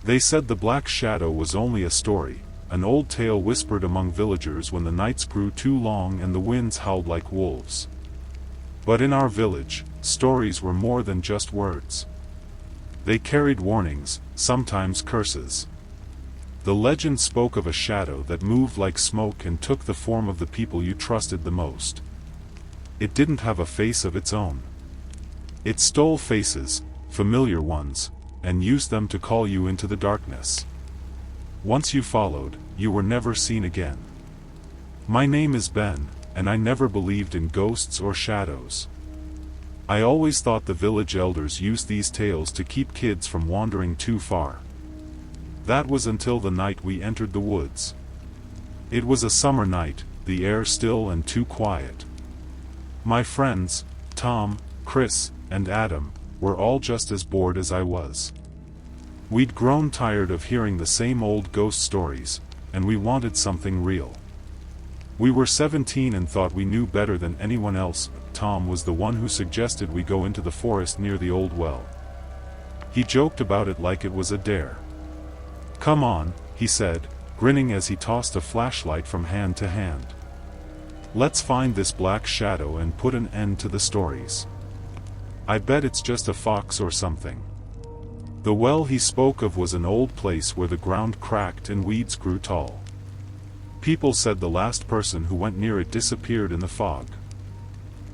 They said the Black Shadow was only a story, an old tale whispered among villagers when the nights grew too long and the winds howled like wolves. But in our village, stories were more than just words. They carried warnings, sometimes curses. The legend spoke of a shadow that moved like smoke and took the form of the people you trusted the most. It didn't have a face of its own. It stole faces, familiar ones, and used them to call you into the darkness. Once you followed, you were never seen again. My name is Ben, and I never believed in ghosts or shadows. I always thought the village elders used these tales to keep kids from wandering too far. That was until the night we entered the woods. It was a summer night, the air still and too quiet. My friends, Tom, Chris, and Adam, were all just as bored as I was. We'd grown tired of hearing the same old ghost stories, and we wanted something real. We were 17 and thought we knew better than anyone else. Tom was the one who suggested we go into the forest near the old well. He joked about it like it was a dare. "Come on," he said, grinning as he tossed a flashlight from hand to hand. "Let's find this black shadow and put an end to the stories. I bet it's just a fox or something." The well he spoke of was an old place where the ground cracked and weeds grew tall. People said the last person who went near it disappeared in the fog.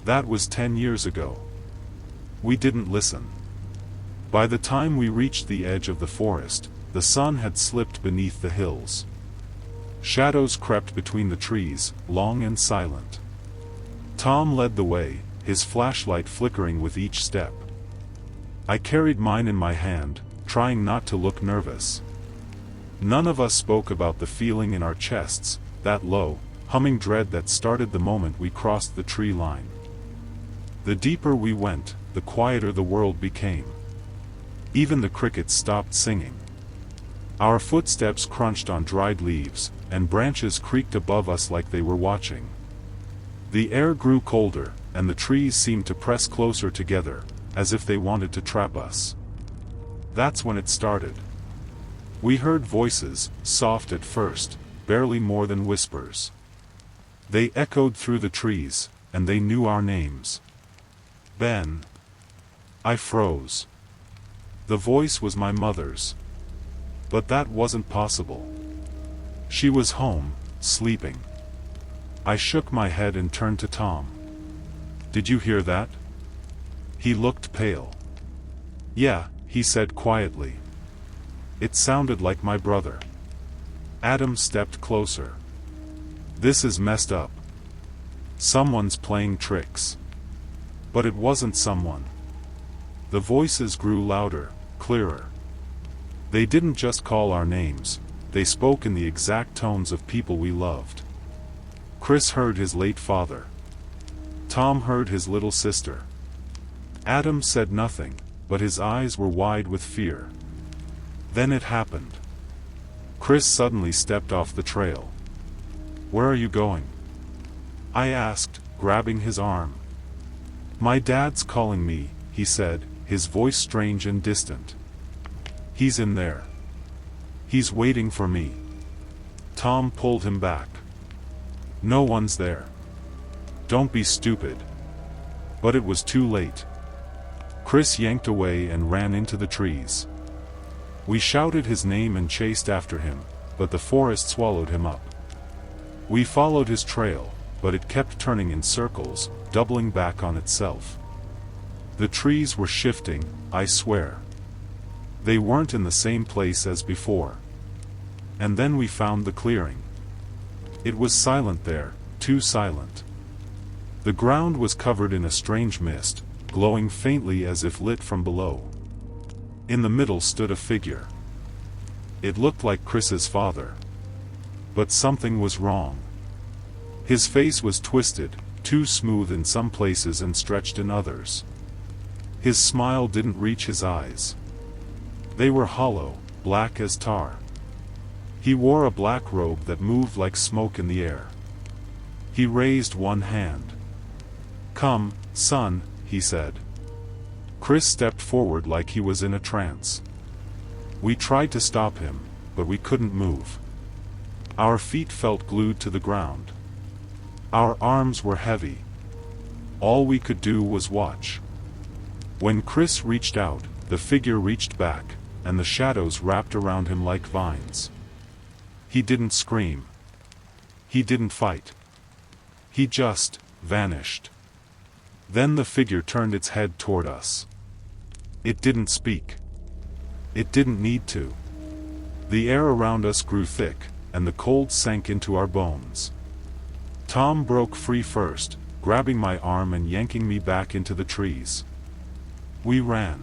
That was 10 years ago. We didn't listen. By the time we reached the edge of the forest, the sun had slipped beneath the hills. Shadows crept between the trees, long and silent. Tom led the way, his flashlight flickering with each step. I carried mine in my hand, trying not to look nervous. None of us spoke about the feeling in our chests, that low, humming dread that started the moment we crossed the tree line. The deeper we went, the quieter the world became. Even the crickets stopped singing. Our footsteps crunched on dried leaves, and branches creaked above us like they were watching. The air grew colder, and the trees seemed to press closer together, as if they wanted to trap us. That's when it started. We heard voices, soft at first, barely more than whispers. They echoed through the trees, and they knew our names. Ben. I froze. The voice was my mother's. But that wasn't possible. She was home, sleeping. I shook my head and turned to Tom. "Did you hear that?" He looked pale. "Yeah," he said quietly. "It sounded like my brother." Adam stepped closer. "This is messed up. Someone's playing tricks." But it wasn't someone. The voices grew louder, clearer. They didn't just call our names, they spoke in the exact tones of people we loved. Chris heard his late father. Tom heard his little sister. Adam said nothing, but his eyes were wide with fear. Then it happened. Chris suddenly stepped off the trail. "Where are you going?" I asked, grabbing his arm. "My dad's calling me," he said, his voice strange and distant. "He's in there. He's waiting for me." Tom pulled him back. "No one's there. Don't be stupid." But it was too late. Chris yanked away and ran into the trees. We shouted his name and chased after him, but the forest swallowed him up. We followed his trail, but it kept turning in circles, doubling back on itself. The trees were shifting, I swear. They weren't in the same place as before. And then we found the clearing. It was silent there, too silent. The ground was covered in a strange mist, glowing faintly as if lit from below. In the middle stood a figure. It looked like Chris's father. But something was wrong. His face was twisted, too smooth in some places and stretched in others. His smile didn't reach his eyes. They were hollow, black as tar. He wore a black robe that moved like smoke in the air. He raised one hand. "Come, son," he said. Chris stepped forward like he was in a trance. We tried to stop him, but we couldn't move. Our feet felt glued to the ground. Our arms were heavy. All we could do was watch. When Chris reached out, the figure reached back, and the shadows wrapped around him like vines. He didn't scream. He didn't fight. He just vanished. Then the figure turned its head toward us. It didn't speak. It didn't need to. The air around us grew thick, and the cold sank into our bones. Tom broke free first, grabbing my arm and yanking me back into the trees. We ran.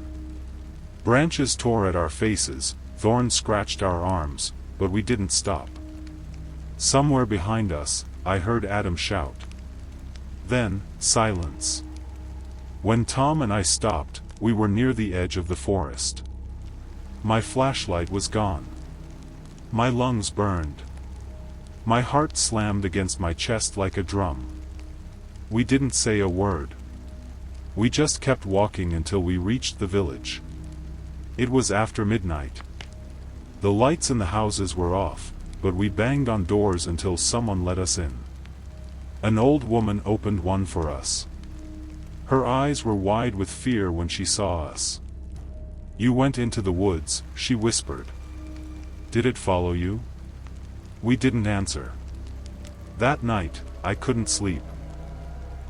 Branches tore at our faces, thorns scratched our arms, but we didn't stop. Somewhere behind us, I heard Adam shout. Then, silence. When Tom and I stopped, we were near the edge of the forest. My flashlight was gone. My lungs burned. My heart slammed against my chest like a drum. We didn't say a word. We just kept walking until we reached the village. It was after midnight. The lights in the houses were off, but we banged on doors until someone let us in. An old woman opened one for us. Her eyes were wide with fear when she saw us. "You went into the woods," she whispered. "Did it follow you?" We didn't answer. That night, I couldn't sleep.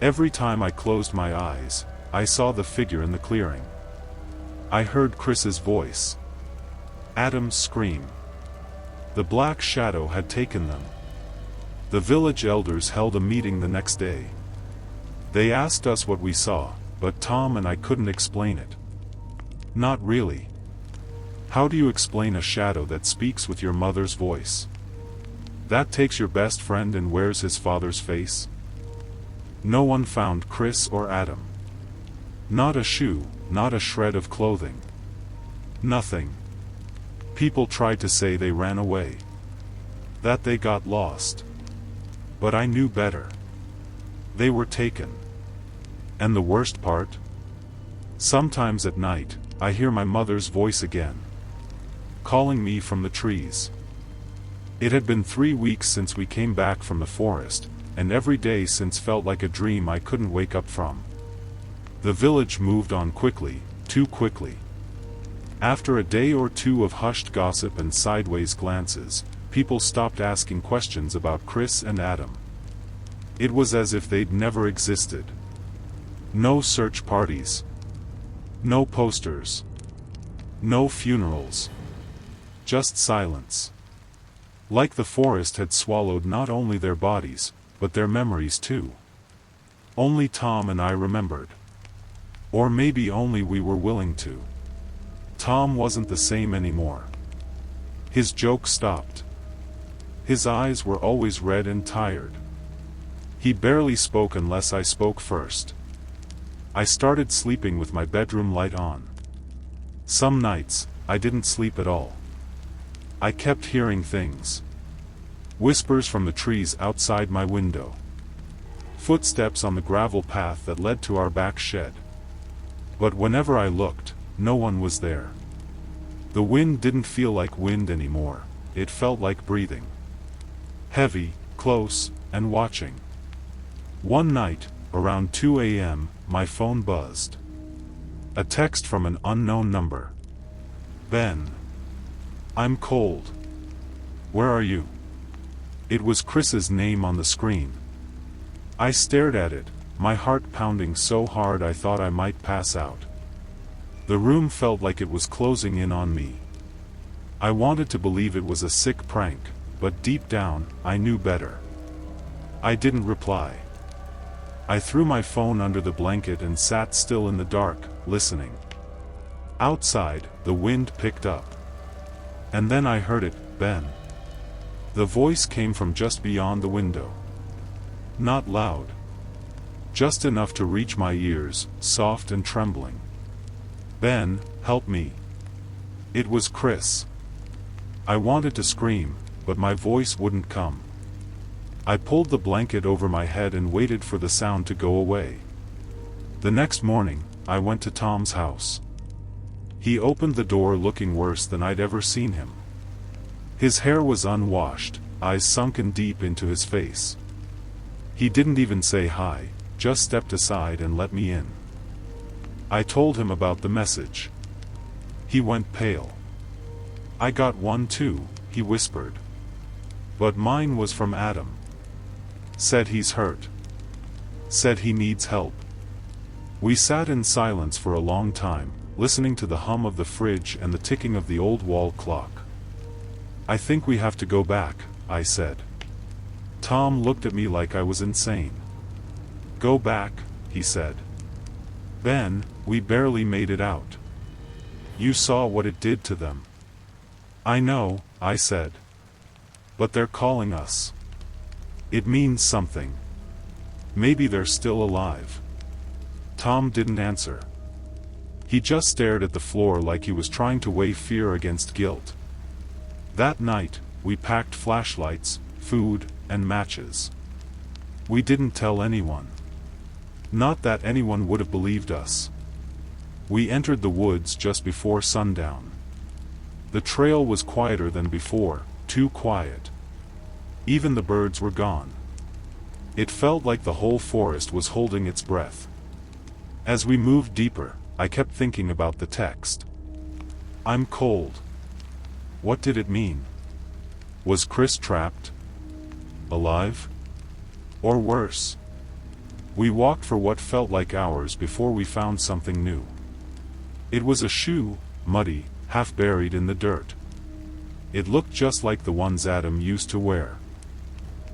Every time I closed my eyes, I saw the figure in the clearing. I heard Chris's voice. Adam's scream. The black shadow had taken them. The village elders held a meeting the next day. They asked us what we saw, but Tom and I couldn't explain it. Not really. How do you explain a shadow that speaks with your mother's voice? That takes your best friend and wears his father's face? No one found Chris or Adam. Not a shoe, not a shred of clothing. Nothing. People tried to say they ran away. That they got lost. But I knew better. They were taken. And the worst part? Sometimes at night, I hear my mother's voice again. Calling me from the trees. It had been 3 weeks since we came back from the forest, and every day since felt like a dream I couldn't wake up from. The village moved on quickly, too quickly. After a day or two of hushed gossip and sideways glances, people stopped asking questions about Chris and Adam. It was as if they'd never existed. No search parties. No posters. No funerals. Just silence. Like the forest had swallowed not only their bodies, but their memories too. Only Tom and I remembered. Or maybe only we were willing to. Tom wasn't the same anymore. His jokes stopped. His eyes were always red and tired. He barely spoke unless I spoke first. I started sleeping with my bedroom light on. Some nights, I didn't sleep at all. I kept hearing things. Whispers from the trees outside my window. Footsteps on the gravel path that led to our back shed. But whenever I looked, no one was there. The wind didn't feel like wind anymore, it felt like breathing. Heavy, close, and watching. One night, around 2 a.m., my phone buzzed. A text from an unknown number. "Ben. I'm cold. Where are you?" It was Chris's name on the screen. I stared at it, my heart pounding so hard I thought I might pass out. The room felt like it was closing in on me. I wanted to believe it was a sick prank, but deep down, I knew better. I didn't reply. I threw my phone under the blanket and sat still in the dark, listening. Outside, the wind picked up. And then I heard it, "Ben." The voice came from just beyond the window. Not loud. Just enough to reach my ears, soft and trembling. "Ben, help me." It was Chris. I wanted to scream, but my voice wouldn't come. I pulled the blanket over my head and waited for the sound to go away. The next morning, I went to Tom's house. He opened the door looking worse than I'd ever seen him. His hair was unwashed, eyes sunken deep into his face. He didn't even say hi, just stepped aside and let me in. I told him about the message. He went pale. "I got one too," he whispered. "But mine was from Adam. Said he's hurt. Said he needs help." We sat in silence for a long time, listening to the hum of the fridge and the ticking of the old wall clock. "I think we have to go back," I said. Tom looked at me like I was insane. "Go back," he said. "Ben, we barely made it out. You saw what it did to them." "I know," I said. "But they're calling us. It means something. Maybe they're still alive." Tom didn't answer. He just stared at the floor like he was trying to weigh fear against guilt. That night, we packed flashlights, food, and matches. We didn't tell anyone. Not that anyone would have believed us. We entered the woods just before sundown. The trail was quieter than before, too quiet. Even the birds were gone. It felt like the whole forest was holding its breath. As we moved deeper, I kept thinking about the text. "I'm cold." What did it mean? Was Chris trapped? Alive? Or worse? We walked for what felt like hours before we found something new. It was a shoe, muddy, half buried in the dirt. It looked just like the ones Adam used to wear.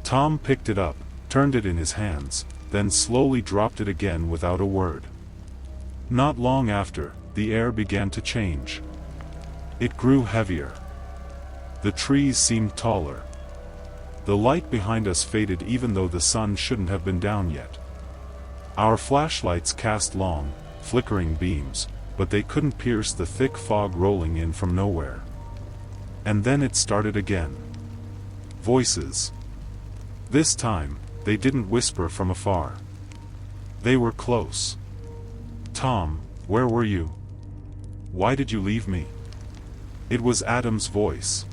Tom picked it up, turned it in his hands, then slowly dropped it again without a word. Not long after, the air began to change. It grew heavier. The trees seemed taller. The light behind us faded even though the sun shouldn't have been down yet. Our flashlights cast long, flickering beams, but they couldn't pierce the thick fog rolling in from nowhere. And then it started again. Voices. This time, they didn't whisper from afar. They were close. "Tom, where were you? Why did you leave me?" It was Adam's voice.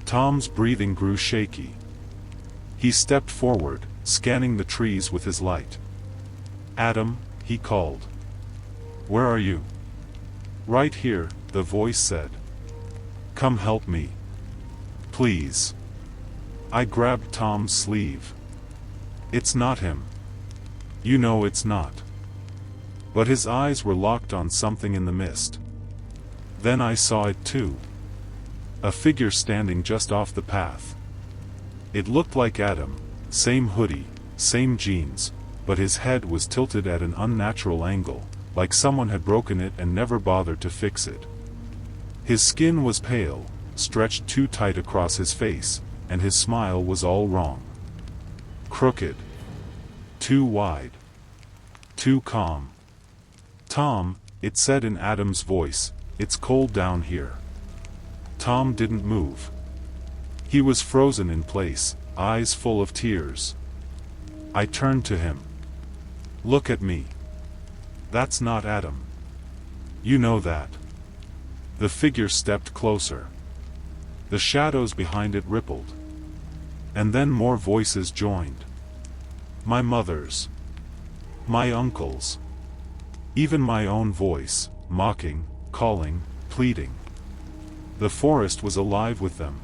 Tom's breathing grew shaky. He stepped forward, scanning the trees with his light. "Adam," he called. "Where are you?" "Right here," the voice said. "Come help me. Please." I grabbed Tom's sleeve. "It's not him. You know it's not." But his eyes were locked on something in the mist. Then I saw it too. A figure standing just off the path. It looked like Adam, same hoodie, same jeans, but his head was tilted at an unnatural angle, like someone had broken it and never bothered to fix it. His skin was pale, stretched too tight across his face, and his smile was all wrong. Crooked. Too wide. Too calm. "Tom," it said in Adam's voice, "it's cold down here." Tom didn't move. He was frozen in place, eyes full of tears. I turned to him. "Look at me. That's not Adam. You know that." The figure stepped closer. The shadows behind it rippled. And then more voices joined. My mother's. My uncle's. Even my own voice, mocking, calling, pleading. The forest was alive with them.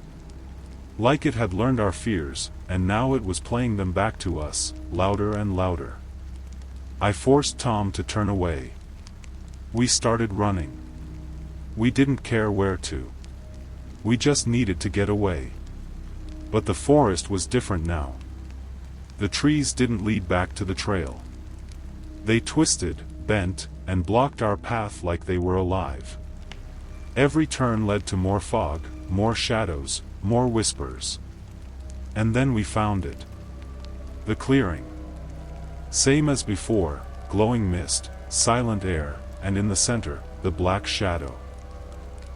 Like it had learned our fears, and now it was playing them back to us, louder and louder. I forced Tom to turn away. We started running. We didn't care where to. We just needed to get away. But the forest was different now. The trees didn't lead back to the trail. They twisted, bent, and blocked our path like they were alive. Every turn led to more fog, more shadows, more whispers. And then we found it. The clearing. Same as before, glowing mist, silent air, and in the center, the black shadow.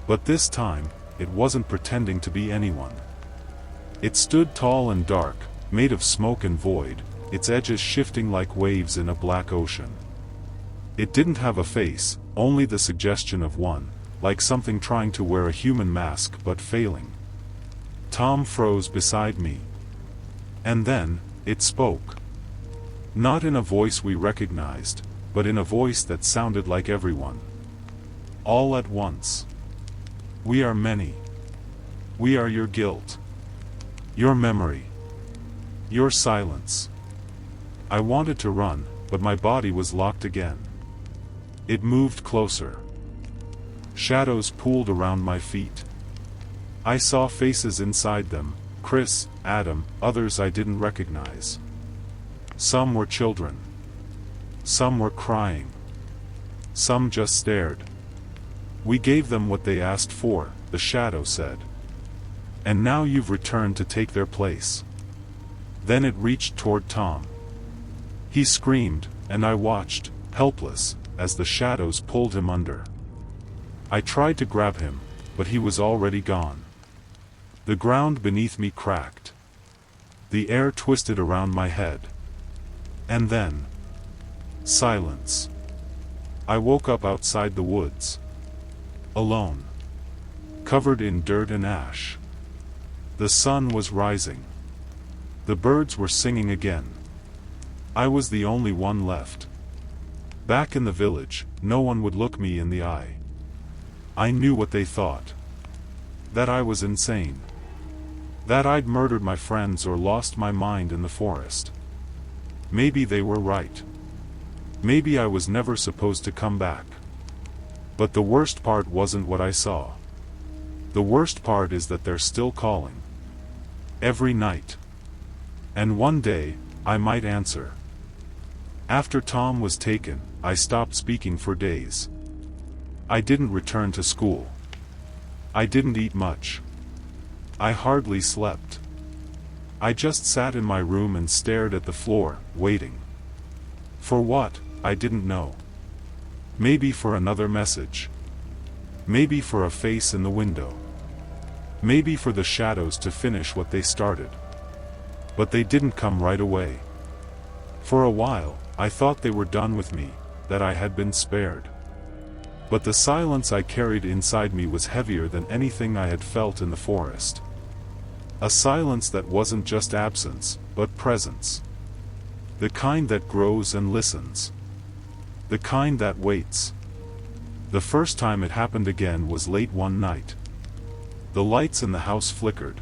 But this time, it wasn't pretending to be anyone. It stood tall and dark, made of smoke and void, its edges shifting like waves in a black ocean. It didn't have a face, only the suggestion of one, like something trying to wear a human mask but failing. Tom froze beside me. And then, it spoke. Not in a voice we recognized, but in a voice that sounded like everyone. All at once. We are many. We are your guilt. Your memory. Your silence. I wanted to run, but my body was locked again. It moved closer. Shadows pooled around my feet. I saw faces inside them, Chris, Adam, others I didn't recognize. Some were children. Some were crying. Some just stared. We gave them what they asked for, the shadow said. And now you've returned to take their place. Then it reached toward Tom. He screamed, and I watched, helpless, as the shadows pulled him under. I tried to grab him, but he was already gone. The ground beneath me cracked. The air twisted around my head. And then, silence. I woke up outside the woods. Alone. Covered in dirt and ash. The sun was rising. The birds were singing again. I was the only one left. Back in the village, no one would look me in the eye. I knew what they thought. That I was insane. That I'd murdered my friends or lost my mind in the forest. Maybe they were right. Maybe I was never supposed to come back. But the worst part wasn't what I saw. The worst part is that they're still calling. Every night. And one day, I might answer. After Tom was taken, I stopped speaking for days. I didn't return to school. I didn't eat much. I hardly slept. I just sat in my room and stared at the floor, waiting. For what, I didn't know. Maybe for another message. Maybe for a face in the window. Maybe for the shadows to finish what they started. But they didn't come right away. For a while, I thought they were done with me, that I had been spared. But the silence I carried inside me was heavier than anything I had felt in the forest. A silence that wasn't just absence, but presence. The kind that grows and listens. The kind that waits. The first time it happened again was late one night. The lights in the house flickered.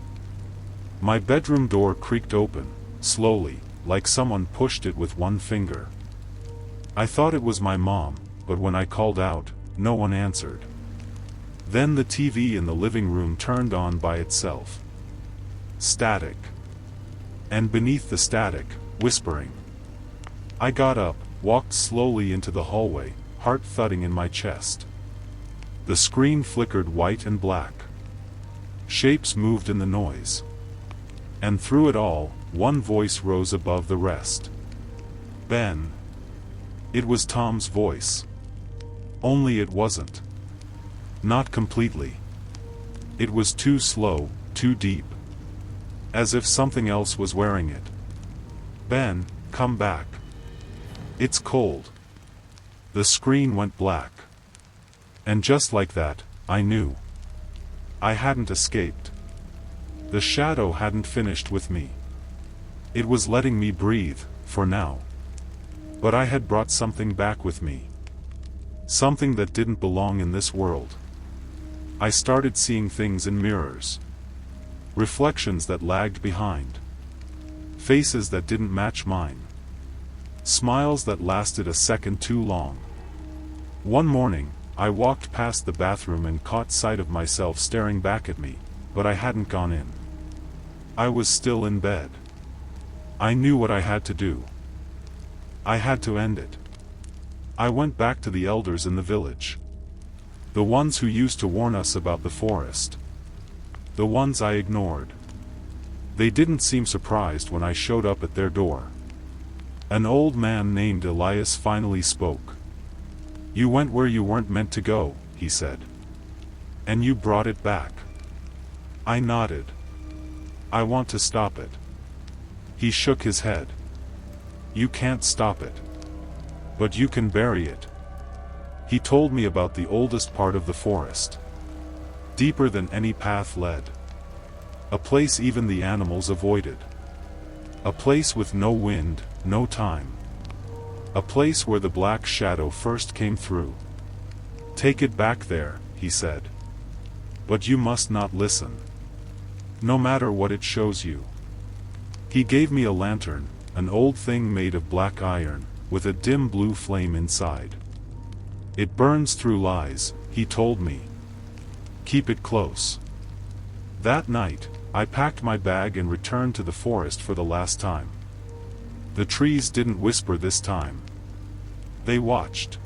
My bedroom door creaked open, slowly, like someone pushed it with one finger. I thought it was my mom, but when I called out, no one answered. Then the TV in the living room turned on by itself. Static. And beneath the static, whispering. I got up, walked slowly into the hallway, heart thudding in my chest. The screen flickered white and black. Shapes moved in the noise. And through it all, one voice rose above the rest. Ben. It was Tom's voice. Only it wasn't. Not completely. It was too slow, too deep. As if something else was wearing it. Ben, come back. It's cold. The screen went black. And just like that, I knew. I hadn't escaped. The shadow hadn't finished with me. It was letting me breathe, for now. But I had brought something back with me. Something that didn't belong in this world. I started seeing things in mirrors. Reflections that lagged behind. Faces that didn't match mine. Smiles that lasted a second too long. One morning, I walked past the bathroom and caught sight of myself staring back at me, but I hadn't gone in. I was still in bed. I knew what I had to do. I had to end it. I went back to the elders in the village. The ones who used to warn us about the forest. The ones I ignored. They didn't seem surprised when I showed up at their door. An old man named Elias finally spoke. You went where you weren't meant to go, he said. And you brought it back. I nodded. I want to stop it. He shook his head. You can't stop it. But you can bury it. He told me about the oldest part of the forest. Deeper than any path led. A place even the animals avoided. A place with no wind, no time. A place where the black shadow first came through. Take it back there, he said. But you must not listen. No matter what it shows you. He gave me a lantern, an old thing made of black iron, with a dim blue flame inside. It burns through lies, he told me. Keep it close. That night, I packed my bag and returned to the forest for the last time. The trees didn't whisper this time. They watched.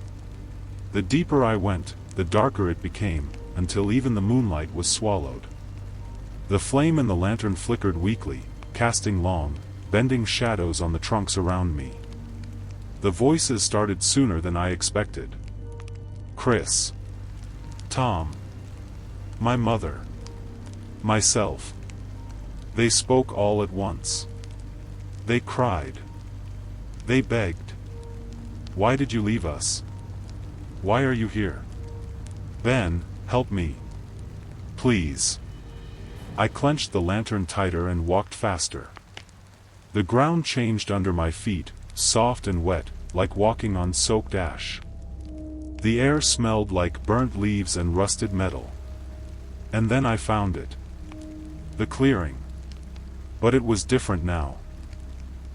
The deeper I went, the darker it became, until even the moonlight was swallowed. The flame in the lantern flickered weakly, casting long, bending shadows on the trunks around me. The voices started sooner than I expected. Chris. Tom. My mother. Myself. They spoke all at once. They cried. They begged. Why did you leave us? Why are you here? Ben, help me. Please. I clenched the lantern tighter and walked faster. The ground changed under my feet, soft and wet, like walking on soaked ash. The air smelled like burnt leaves and rusted metal. And then I found it. The clearing. But it was different now.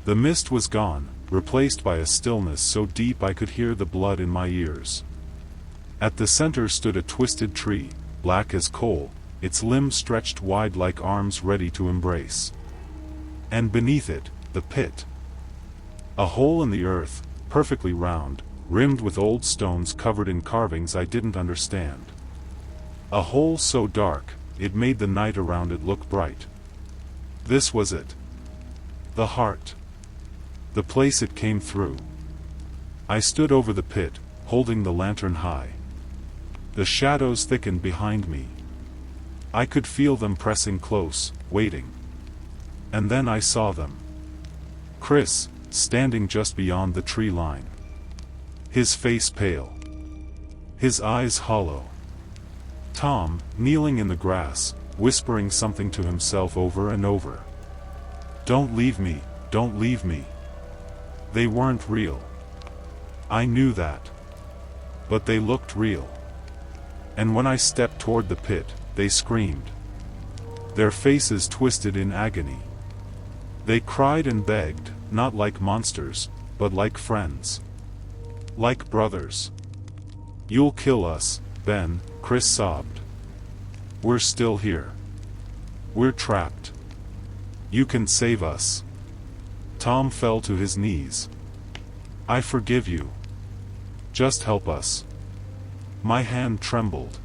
The mist was gone, replaced by a stillness so deep I could hear the blood in my ears. At the center stood a twisted tree, black as coal, its limbs stretched wide like arms ready to embrace. And beneath it, the pit. A hole in the earth, perfectly round, rimmed with old stones covered in carvings I didn't understand. A hole so dark, it made the night around it look bright. This was it. The heart. The place it came through. I stood over the pit, holding the lantern high. The shadows thickened behind me. I could feel them pressing close, waiting. And then I saw them. Chris, standing just beyond the tree line. His face pale. His eyes hollow. Tom, kneeling in the grass, whispering something to himself over and over. Don't leave me, don't leave me. They weren't real. I knew that. But they looked real. And when I stepped toward the pit, they screamed. Their faces twisted in agony. They cried and begged, not like monsters, but like friends. Like brothers. You'll kill us, Ben, Chris sobbed. We're still here. We're trapped. You can save us. Tom fell to his knees. I forgive you. Just help us. My hand trembled.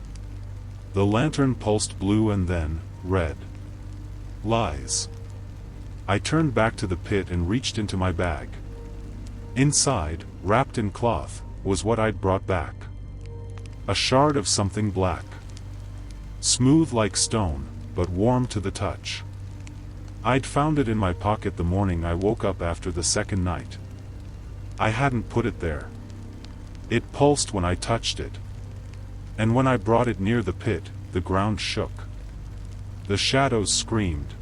The lantern pulsed blue and then, red. Lies. I turned back to the pit and reached into my bag. Inside, wrapped in cloth, was what I'd brought back. A shard of something black. Smooth like stone, but warm to the touch. I'd found it in my pocket the morning I woke up after the second night. I hadn't put it there. It pulsed when I touched it. And when I brought it near the pit, the ground shook. The shadows screamed.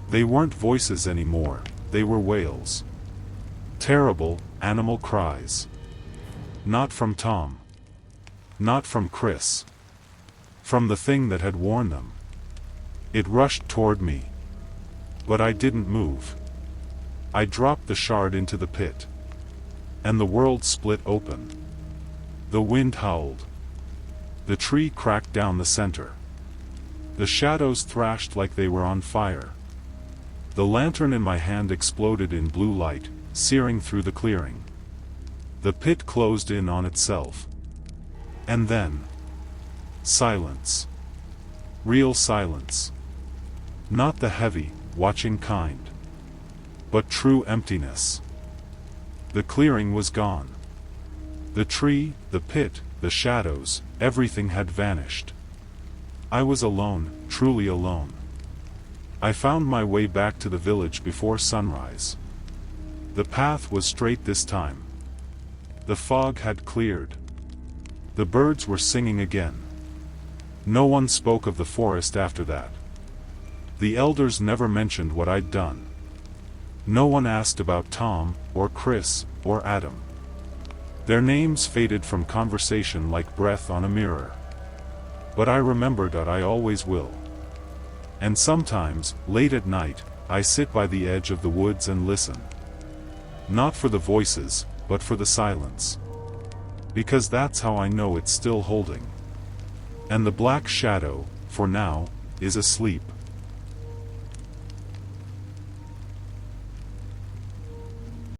They weren't voices anymore, they were wails. Terrible, animal cries. Not from Tom. Not from Chris. From the thing that had worn them. It rushed toward me. But I didn't move. I dropped the shard into the pit. And the world split open. The wind howled. The tree cracked down the center. The shadows thrashed like they were on fire. The lantern in my hand exploded in blue light, searing through the clearing. The pit closed in on itself. And then... silence. Real silence. Not the heavy, watching kind. But true emptiness. The clearing was gone. The tree, the pit, the shadows, everything had vanished. I was alone, truly alone. I found my way back to the village before sunrise. The path was straight this time. The fog had cleared. The birds were singing again. No one spoke of the forest after that. The elders never mentioned what I'd done. No one asked about Tom, or Chris, or Adam. Their names faded from conversation like breath on a mirror. But I remembered that I always will. And sometimes, late at night, I sit by the edge of the woods and listen. Not for the voices, but for the silence. Because that's how I know it's still holding. And the black shadow, for now, is asleep.